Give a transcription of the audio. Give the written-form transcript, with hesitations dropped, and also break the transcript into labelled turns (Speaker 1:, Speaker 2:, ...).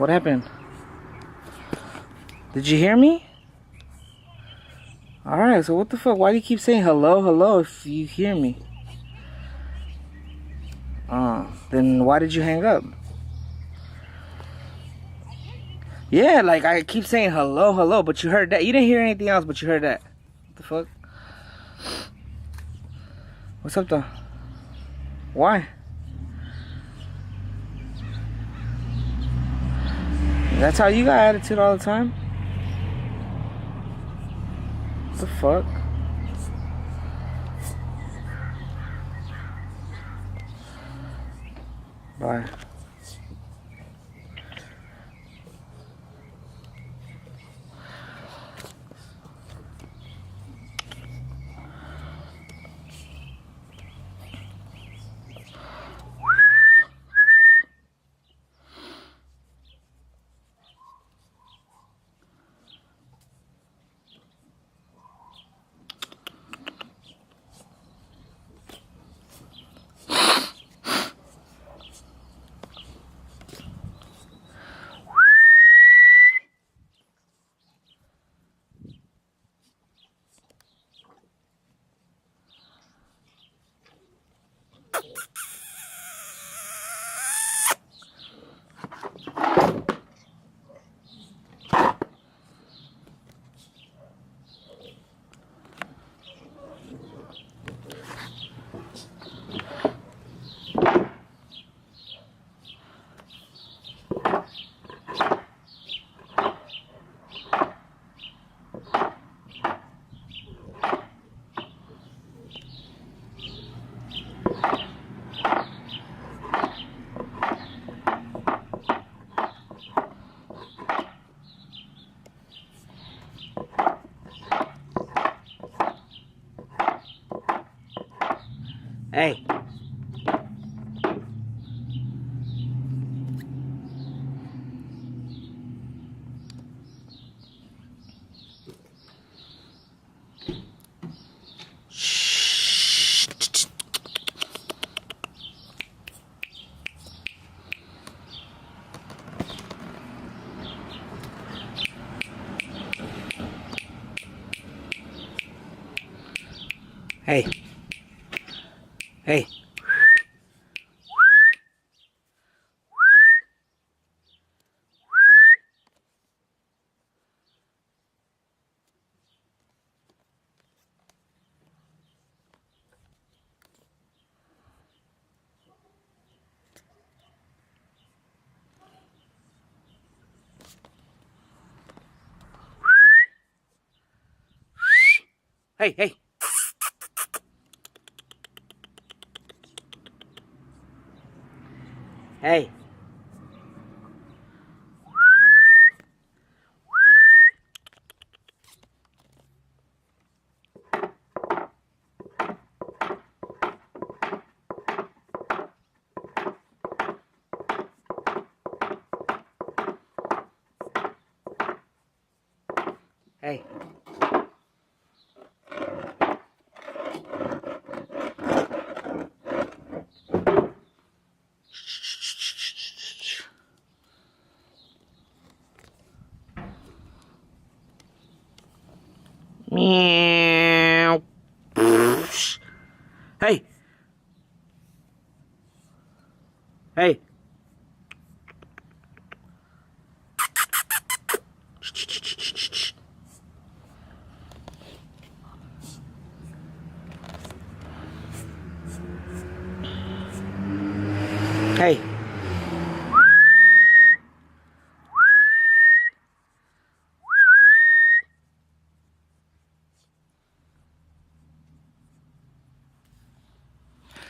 Speaker 1: What happened? Did you hear me? Alright, so what the fuck? Why do you keep saying hello, hello if you hear me? Then why did you hang up? Yeah, like I keep saying hello, hello, but you heard that. You didn't hear anything else, but you heard that. What the fuck? What's up though? Why? That's how you got attitude all the time? What the fuck? Bye. Hey. Hey. Hey. Hey, hey. Hey. Hey. Meow. Hey. Hey. Hey.